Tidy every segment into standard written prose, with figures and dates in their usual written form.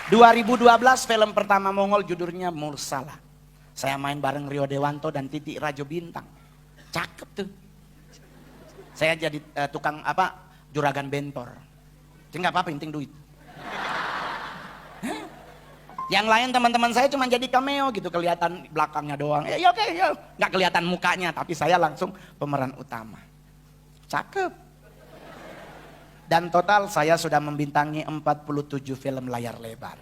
2012 film pertama Mongol judulnya Mursala. Saya main bareng Rio Dewanto dan Titi Rajo Bintang. Cakep tuh. Saya jadi tukang juragan bentor. Jadi nggak apa-apa, penting duit. Yang lain teman-teman saya cuma jadi cameo gitu, kelihatan belakangnya doang. Ya oke, ya nggak kelihatan mukanya, tapi saya langsung pemeran utama. Cakep. Dan total saya sudah membintangi 47 film layar lebar.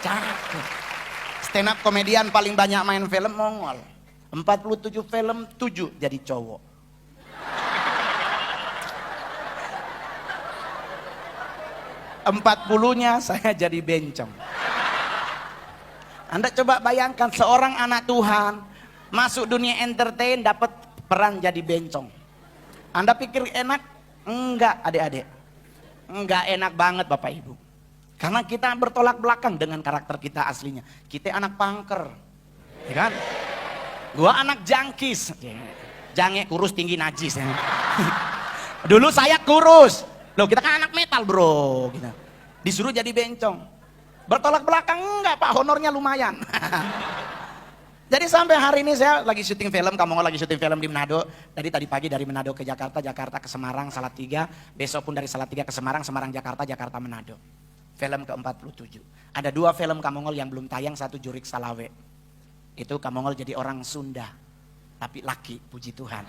Cakep. Stand up komedian paling banyak main film Mongol. 47 film, 7 jadi cowok. Empat puluhnya saya jadi bencong. Anda coba bayangkan seorang anak Tuhan masuk dunia entertain dapat peran jadi bencong. Anda pikir enak? Enggak, adik-adik. Enggak enak banget Bapak Ibu. Karena kita bertolak belakang dengan karakter kita aslinya. Kita anak pangker. Ya kan? Gua anak jangkis. Jange kurus tinggi najis. Dulu saya kurus. Loh, kita kan anak metal, Bro. Gitu. Disuruh jadi bencong. Bertolak belakang enggak Pak, honornya lumayan. Jadi sampai hari ini saya lagi syuting film, kamu lagi syuting film di Manado. Tadi pagi dari Manado ke Jakarta, Jakarta ke Semarang, Salatiga. Besok pun dari Salatiga ke Semarang, Semarang Jakarta, Jakarta Manado. Film ke-47. Ada 2 film Kamongol yang belum tayang, 1 Jurik Salawe. Itu Kamongol jadi orang Sunda. Tapi laki, puji Tuhan.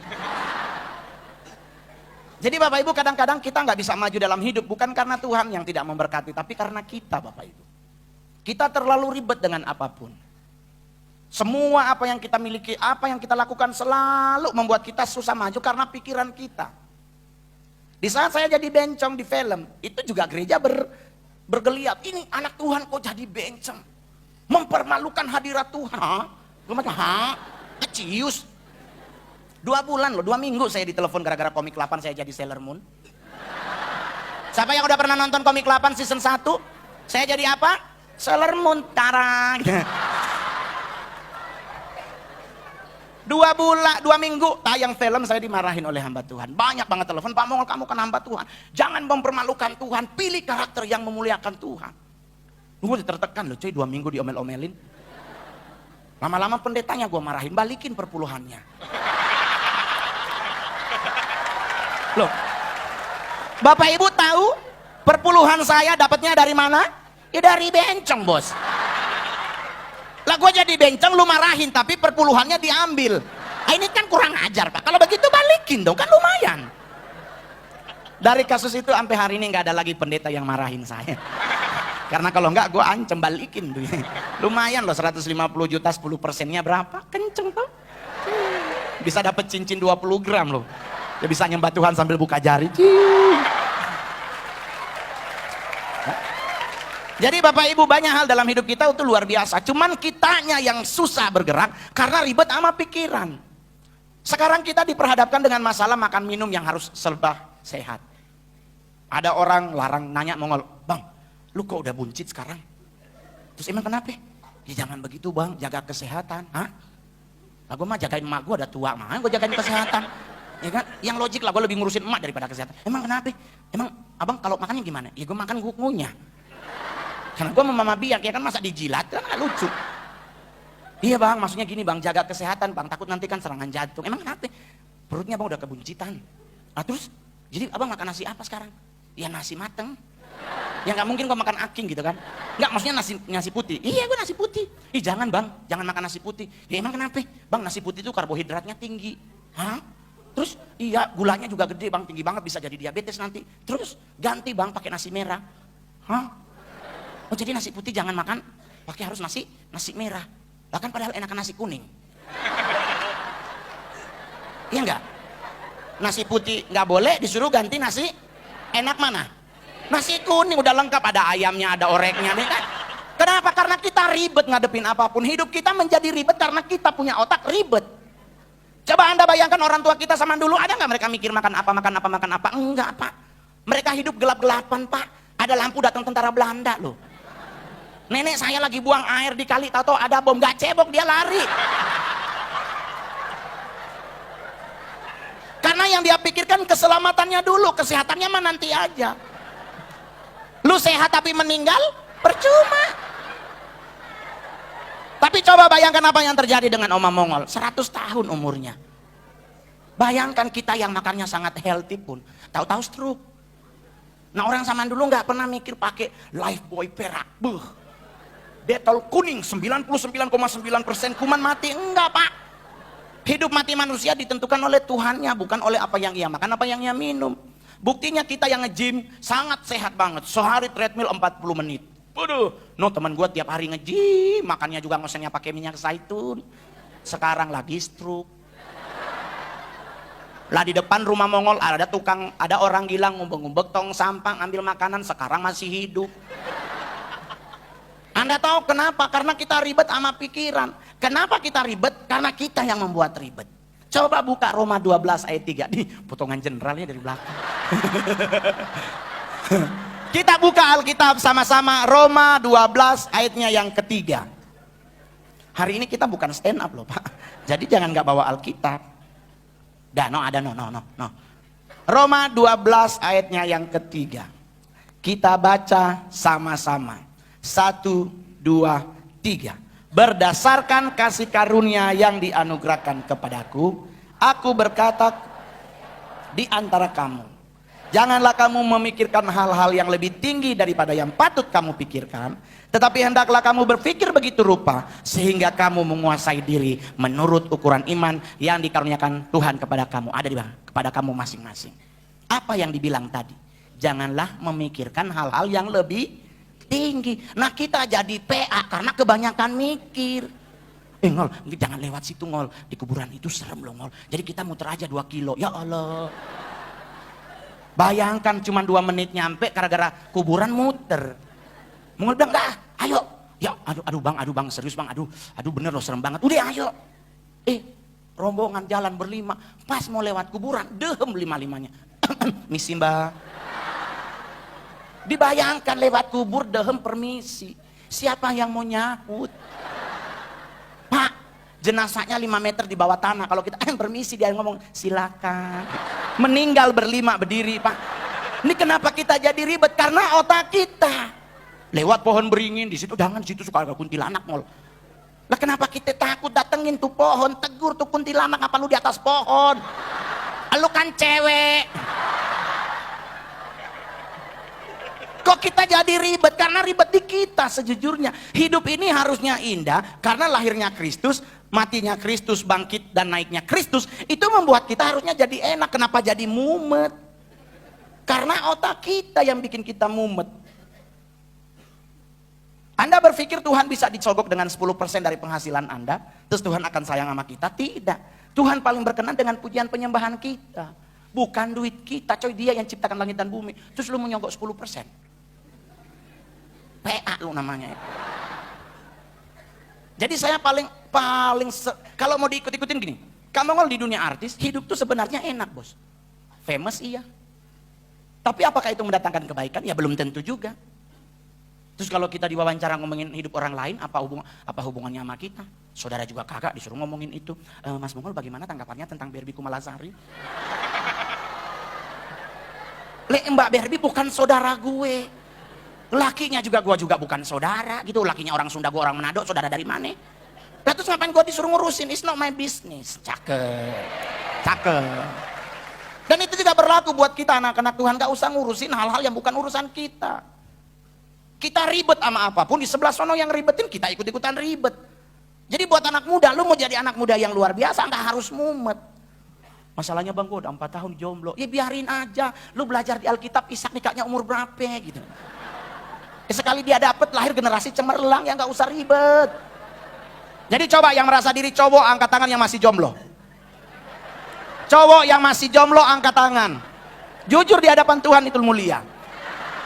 Jadi Bapak Ibu kadang-kadang kita nggak bisa maju dalam hidup. Bukan karena Tuhan yang tidak memberkati, tapi karena kita Bapak Ibu. Kita terlalu ribet dengan apapun. Semua apa yang kita miliki, apa yang kita lakukan selalu membuat kita susah maju karena pikiran kita. Di saat saya jadi bencong di film, itu juga gereja bergeliat. Ini anak Tuhan kok jadi bencong. Mempermalukan hadirat Tuhan. Gue macam, cius. 2 bulan loh, 2 minggu saya ditelepon gara-gara Komik 8 saya jadi Sailor Moon. Siapa yang udah pernah nonton Komik 8 season 1? Saya jadi apa? Sailor Moon, tarang. 2 minggu tayang film saya dimarahin oleh hamba Tuhan. Banyak banget telepon, Pak Mongol kamu kan hamba Tuhan. Jangan mempermalukan Tuhan, pilih karakter yang memuliakan Tuhan. Gue tertekan loh cuy, 2 minggu diomel-omelin. Lama-lama pendetanya gue marahin, balikin perpuluhannya. Loh, Bapak Ibu tahu perpuluhan saya dapatnya dari mana? Ya dari bencong bos. Lah gue jadi bencong lu marahin tapi perpuluhannya diambil. Ini kan kurang ajar Pak. Kalau begitu balikin dong, kan lumayan. Dari kasus itu sampai hari ini nggak ada lagi pendeta yang marahin saya. Karena kalau nggak gue ancam balikin. Lumayan loh 150 juta 10%-nya berapa? Kenceng tuh. Bisa dapat cincin 20 gram loh. Ya bisa nyembah Tuhan sambil buka jari. Jadi Bapak Ibu banyak hal dalam hidup kita itu luar biasa. Cuman kitanya yang susah bergerak karena ribet sama pikiran. Sekarang kita diperhadapkan dengan masalah makan minum yang harus serba sehat. Ada orang larang nanya Mongol, Bang, lu kok udah buncit sekarang? Terus emang kenapa? Ya jangan begitu Bang, jaga kesehatan. Hah? Lah gue mah jagain emak gue udah tua, mah gue jagain kesehatan. Ya kan? Yang logik lah, gue lebih ngurusin emak daripada kesehatan. Emang kenapa? Emang abang kalau makannya gimana? Ya gue makan gue ngunyah. Karena gue mama biak ya kan, masa dijilat kan gak lucu. Iya Bang, maksudnya gini Bang, jaga kesehatan Bang, takut nanti kan serangan jantung. Emang kenapa? Perutnya Bang udah kebuncitan. Nah terus, jadi abang makan nasi apa sekarang? Ya nasi mateng. Ya nggak mungkin kok makan aking gitu kan? Nggak, maksudnya nasi putih. Iya gue nasi putih. Ih jangan Bang, jangan makan nasi putih. Ya emang kenapa? Bang nasi putih itu karbohidratnya tinggi. Hah? Terus iya gulanya juga gede Bang, tinggi banget bisa jadi diabetes nanti. Terus ganti Bang pakai nasi merah. Hah? Oh jadi nasi putih jangan makan, pakai harus nasi merah. Bahkan padahal enakan nasi kuning. Iya enggak? Nasi putih nggak boleh, disuruh ganti nasi enak mana? Nasi kuning udah lengkap, ada ayamnya, ada oreknya nih kan. Kenapa? Karena kita ribet ngadepin apapun. Hidup kita menjadi ribet karena kita punya otak ribet. Coba Anda bayangkan orang tua kita zaman dulu, ada nggak mereka mikir makan apa? Enggak Pak. Mereka hidup gelap-gelapan Pak. Ada lampu datang tentara Belanda loh. Nenek saya lagi buang air di kali, tahu-tahu ada bom, gak cebok dia lari. Karena yang dia pikirkan keselamatannya dulu, kesehatannya mah nanti aja. Lu sehat tapi meninggal, Percuma. Tapi coba bayangkan apa yang terjadi dengan Oma Mongol. 100 tahun umurnya. Bayangkan kita yang makannya sangat healthy pun, tahu-tahu stroke. Nah, orang zaman dulu nggak pernah mikir pakai Lifebuoy perak. Detol kuning 99,9% kuman mati. Enggak, Pak. Hidup mati manusia ditentukan oleh Tuhannya, bukan oleh apa yang ia makan, apa yang ia minum. Buktinya kita yang nge-gym sangat sehat banget. Sehari treadmill 40 menit. Waduh, teman gue tiap hari nge-gym, makannya juga ngosennya pakai minyak zaitun. Sekarang lagi stroke. Lah di depan rumah Mongol ada orang gila ngumbek-ngumbek tong sampah ambil makanan, sekarang masih hidup. Anda tahu kenapa? Karena kita ribet sama pikiran. Kenapa kita ribet? Karena kita yang membuat ribet. Coba buka Roma 12 ayat 3. Nih, potongan generalnya dari belakang. Kita buka Alkitab sama-sama, Roma 12 ayatnya yang ketiga. Hari ini kita bukan stand up loh, Pak. Jadi jangan nggak bawa Alkitab. Roma 12 ayatnya yang ketiga. Kita baca sama-sama. 1, 2, 3. Berdasarkan kasih karunia yang dianugerahkan kepadaku, aku berkata di antara kamu, janganlah kamu memikirkan hal-hal yang lebih tinggi daripada yang patut kamu pikirkan, tetapi hendaklah kamu berpikir begitu rupa sehingga kamu menguasai diri menurut ukuran iman yang dikaruniakan Tuhan kepada kamu. Ada di bawah, kepada kamu masing-masing. Apa yang dibilang tadi? Janganlah memikirkan hal-hal yang lebih tinggi. Nah, kita jadi PA karena kebanyakan mikir. Ngol, jangan lewat situ Ngol, di kuburan itu serem loh Ngol. Jadi kita muter aja 2 kilo. Ya Allah. Bayangkan cuma 2 menit nyampe gara-gara kuburan muter. Mongol bilang, "Enggak, ayo." Ya, aduh bang, serius bang, aduh bener loh serem banget. Udah ayo. Rombongan jalan berlima, pas mau lewat kuburan, dehem 5-5-nya. Misi mbak. Dibayangkan lewat kubur dehem permisi. Siapa yang mau nyakut? Pak, jenazahnya 5 meter di bawah tanah. Kalau kita permisi, dia ngomong silakan. Meninggal berlima berdiri, Pak. Ini kenapa kita jadi ribet? Karena otak kita lewat pohon beringin di situ, jangan situ suka ada kuntilanak Mol. Lah kenapa kita takut datengin tuh pohon, tegur tuh kuntilanak, apa lu di atas pohon? Lu kan cewek. Kok kita jadi ribet? Karena ribet di kita sejujurnya. Hidup ini harusnya indah karena lahirnya Kristus, matinya Kristus, bangkit dan naiknya Kristus. Itu membuat kita harusnya jadi enak. Kenapa jadi mumet? Karena otak kita yang bikin kita mumet. Anda berpikir Tuhan bisa dicogok dengan 10% dari penghasilan Anda, terus Tuhan akan sayang sama kita? Tidak. Tuhan paling berkenan dengan pujian penyembahan kita. Bukan duit kita, coy. Dia yang ciptakan langit dan bumi. Terus lu menyogok 10%. PA lu namanya. Jadi saya kalau mau diikut-ikutin gini. Kamu ngol di dunia artis, hidup tuh sebenarnya enak, Bos. Famous iya. Tapi apakah itu mendatangkan kebaikan? Ya belum tentu juga. Terus kalau kita diwawancara ngomongin hidup orang lain, apa hubungannya sama kita? Saudara juga kagak disuruh ngomongin itu. Mas Mongol bagaimana tanggapannya tentang Barbie Kumalasari? Mbak Barbie bukan saudara gue. Lakinya juga gue juga bukan saudara gitu. Lakinya orang Sunda, gue orang Manado, saudara dari mana? Nah, terus ngapain gue disuruh ngurusin? It's not my business. Cakep. Dan itu juga berlaku buat kita anak-anak Tuhan. Gak usah ngurusin hal-hal yang bukan urusan kita. Kita ribet sama apapun, di sebelah sono yang ribetin, kita ikut-ikutan ribet. Jadi buat anak muda, lu mau jadi anak muda yang luar biasa, gak harus mumet. Masalahnya bang, gue udah 4 tahun jomblo. Ya biarin aja, lu belajar di Alkitab, Ishak nikahnya umur berapa gitu. Sekali dia dapet, lahir generasi cemerlang, ya gak usah ribet. Jadi coba yang merasa diri cowok, angkat tangan yang masih jomblo. Cowok yang masih jomblo, angkat tangan. Jujur di hadapan Tuhan itu mulia.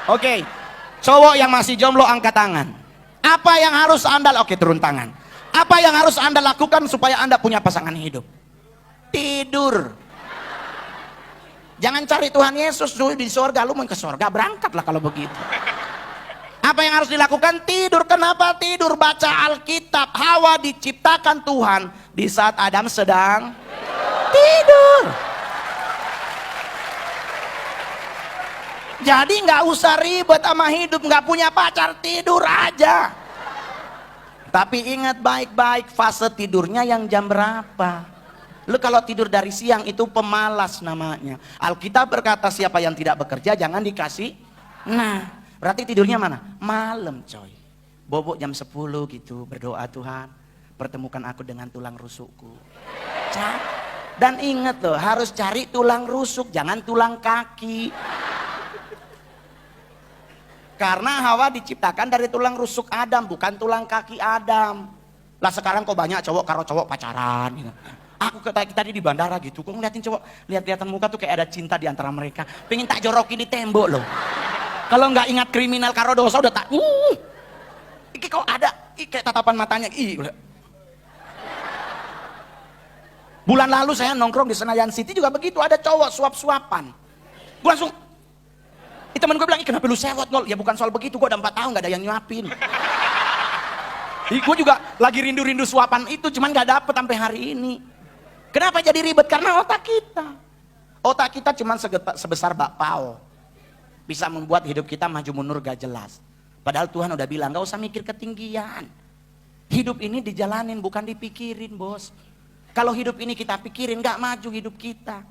Oke. Cowok yang masih jomblo angkat tangan. Apa yang harus Anda turun tangan. Apa yang harus Anda lakukan supaya Anda punya pasangan hidup? Tidur. Jangan cari Tuhan Yesus dulu di surga, lu mau ke surga berangkatlah kalau begitu. Apa yang harus dilakukan? Tidur. Kenapa tidur? Baca Alkitab. Hawa diciptakan Tuhan di saat Adam sedang tidur. Jadi nggak usah ribet sama hidup, nggak punya pacar, tidur aja. Tapi ingat baik-baik, fase tidurnya yang jam berapa. Lu kalau tidur dari siang itu pemalas namanya. Alkitab berkata siapa yang tidak bekerja jangan dikasih. Nah, berarti tidurnya mana? Malam coy. Bobok jam 10 gitu, berdoa, Tuhan pertemukan aku dengan tulang rusukku. Dan ingat loh, harus cari tulang rusuk, jangan tulang kaki. Karena Hawa diciptakan dari tulang rusuk Adam, bukan tulang kaki Adam. Lah sekarang kok banyak cowok karo cowok pacaran gitu. Aku tadi di bandara gitu, kok ngeliatin cowok, lihat-lihatan muka tuh kayak ada cinta di antara mereka. Pengen tak jorokin di tembok loh. Kalau nggak ingat kriminal karo dosa udah tak. Iki kok ada, kayak tatapan matanya. Bulan lalu saya nongkrong di Senayan City juga begitu, ada cowok suap-suapan. Gue langsung, temen gue bilang, kenapa lu sewot Ngol? Ya bukan soal begitu, gue udah 4 tahun gak ada yang nyuapin. Gue juga lagi rindu-rindu suapan itu, cuman gak dapet sampai hari ini. Kenapa jadi ribet? Karena otak kita. Otak kita cuman sebesar bakpao. Bisa membuat hidup kita maju mundur gak jelas. Padahal Tuhan udah bilang, gak usah mikir ketinggian. Hidup ini dijalanin, bukan dipikirin bos. Kalau hidup ini kita pikirin, gak maju hidup kita.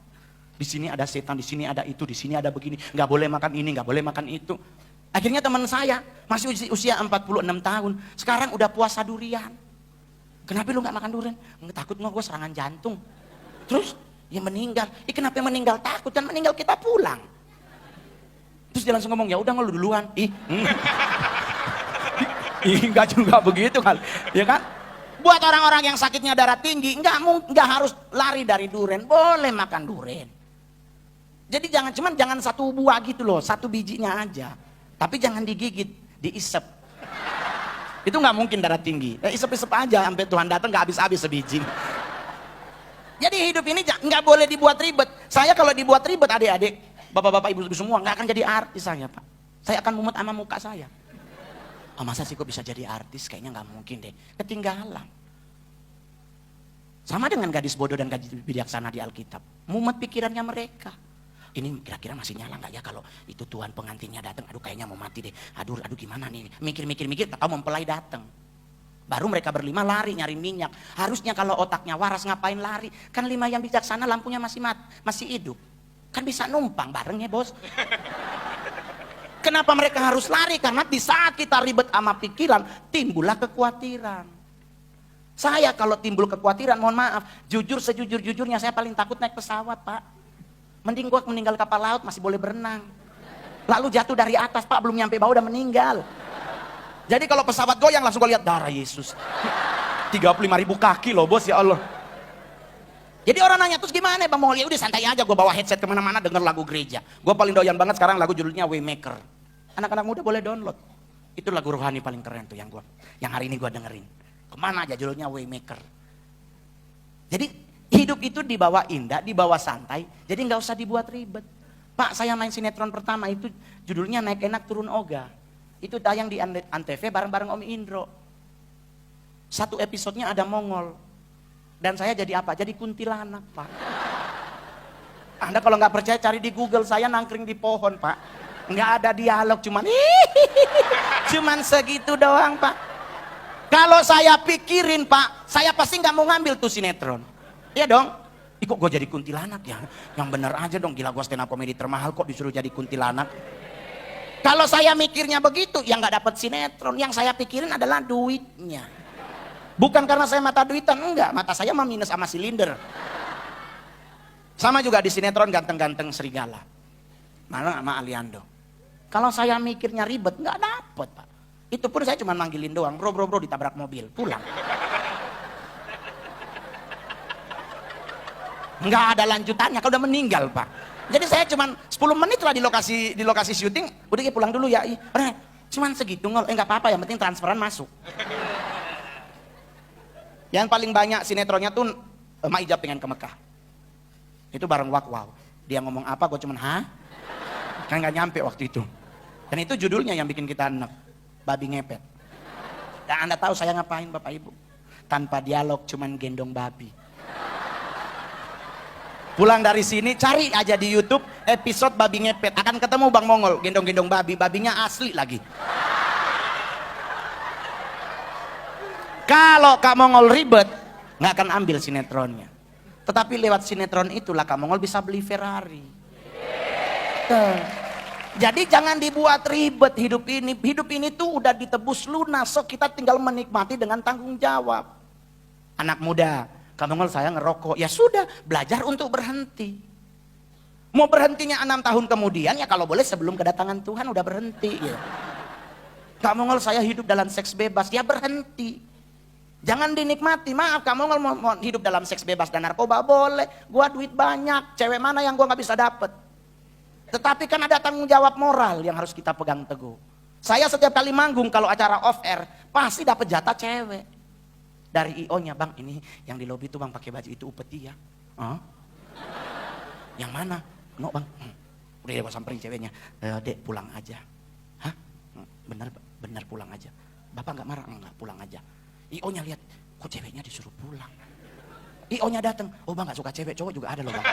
Di sini ada setan, di sini ada itu, di sini ada begini. Gak boleh makan ini, gak boleh makan itu. Akhirnya teman saya masih usia 46 tahun, sekarang udah puasa durian. Kenapa lu gak makan durian? Takut nggak gue serangan jantung. Terus ya meninggal. Kenapa meninggal? Takut kan meninggal kita pulang. Terus dia langsung ngomong, ya udah nggak lu duluan. Enggak juga begitu kan, ya kan? Buat orang-orang yang sakitnya darah tinggi, nggak harus lari dari durian, boleh makan durian. Jadi jangan satu buah gitu loh, satu bijinya aja. Tapi jangan digigit, diisep. Itu nggak mungkin darah tinggi. Isep-isep aja sampai Tuhan datang nggak habis-habis sebiji. Jadi hidup ini nggak boleh dibuat ribet. Saya kalau dibuat ribet adik-adik, bapak-bapak ibu-ibu semua nggak akan jadi artis saya Pak. Saya akan mumet sama muka saya. Oh masa sih kok bisa jadi artis? Kayaknya nggak mungkin deh. Ketinggalan. Sama dengan gadis bodoh dan gadis bijaksana di Alkitab. Mumet pikirannya mereka. Ini kira-kira masih nyala nggak ya kalau itu Tuhan pengantinnya datang? Aduh kayaknya mau mati deh. Aduh gimana nih? Mikir, tahu mempelai datang. Baru mereka berlima lari nyari minyak. Harusnya kalau otaknya waras ngapain lari? Kan 5 yang bijaksana lampunya masih hidup. Kan bisa numpang bareng ya bos. Kenapa mereka harus lari? Karena di saat kita ribet sama pikiran, timbullah kekhawatiran. Saya kalau timbul kekhawatiran, mohon maaf, jujur sejujur-jujurnya saya paling takut naik pesawat Pak. Mending gua meninggal kapal laut masih boleh berenang. Lalu jatuh dari atas Pak, belum nyampe bawah udah meninggal. Jadi kalau pesawat goyang langsung gua lihat darah Yesus. 35.000 kaki loh bos, ya Allah. Jadi orang nanya, terus gimana Bang Mongol? Ya udah santai aja, gue bawa headset kemana-mana denger lagu gereja. Gue paling doyan banget sekarang lagu judulnya Waymaker. Anak-anak muda boleh download. Itu lagu rohani paling keren tuh yang hari ini gue dengerin. Kemana aja judulnya Waymaker. Jadi hidup itu dibawa indah, dibawa santai. Jadi nggak usah dibuat ribet. Pak, saya main sinetron pertama itu judulnya Naik Enak Turun Oga. Itu tayang di Antv bareng-bareng Om Indro. Satu episodenya ada Mongol. Dan saya jadi apa? Jadi kuntilanak Pak. Anda kalau nggak percaya cari di Google, saya nangkring di pohon Pak. Nggak ada dialog, cuman segitu doang Pak. Kalau saya pikirin Pak, saya pasti nggak mau ngambil tuh sinetron. Iya dong. Kok gue jadi kuntilanak ya? Yang bener aja dong, gila gue stand up komedi termahal kok disuruh jadi kuntilanak. Kalau saya mikirnya begitu, ya nggak dapet sinetron. Yang saya pikirin adalah duitnya. Bukan karena saya mata duitan, enggak. Mata saya mah minus sama silinder. Sama juga di sinetron ganteng-ganteng serigala. Malah sama Aliando. Kalau saya mikirnya ribet, enggak dapet Pak. Itu pun saya cuma manggilin doang. Bro ditabrak mobil, pulang. Enggak ada lanjutannya, kalau udah meninggal Pak. Jadi saya cuma 10 menit lah di lokasi syuting. Udah pulang dulu ya. Cuman segitu Ngol. Enggak apa-apa, yang penting transferan masuk. Yang paling banyak sinetronnya tuh Mak Ijab Pengen ke Mekah. Itu bareng Wow. Dia ngomong apa, gue cuman hah? Kan gak nyampe waktu itu. Dan itu judulnya yang bikin kita enek. Babi ngepet. Dan Anda tahu saya ngapain Bapak Ibu? Tanpa dialog cuman gendong babi. Pulang dari sini cari aja di YouTube episode babi ngepet, akan ketemu Bang Mongol gendong-gendong babi, babinya asli lagi. Kalau Kak Mongol ribet, nggak akan ambil sinetronnya. Tetapi lewat sinetron itulah Kak Mongol bisa beli Ferrari. Tuh. Jadi jangan dibuat ribet hidup ini. Hidup ini tuh udah ditebus lunas, so kita tinggal menikmati dengan tanggung jawab. Anak muda, Kak Mongol saya ngerokok, ya sudah, belajar untuk berhenti. Mau berhentinya 6 tahun kemudian, ya kalau boleh sebelum kedatangan Tuhan udah berhenti. Ya. Kak Mongol saya hidup dalam seks bebas, ya berhenti. Jangan dinikmati, maaf Kak Mongol mau hidup dalam seks bebas dan narkoba boleh. Gua duit banyak, cewek mana yang gua gak bisa dapet. Tetapi kan ada tanggung jawab moral yang harus kita pegang teguh. Saya setiap kali manggung kalau acara off air, pasti dapat jatah cewek. Dari IO-nya, Bang, ini yang di lobi tuh Bang pakai baju itu upeti ya. Yang mana? No Bang. Udah gue samperin ceweknya. Dek pulang aja. Hah? Bener pulang aja. Bapak nggak marah? Enggak, pulang aja. IO-nya lihat, kok ceweknya disuruh pulang. IO-nya datang. Oh Bang nggak suka cewek, cowok juga ada loh Bang.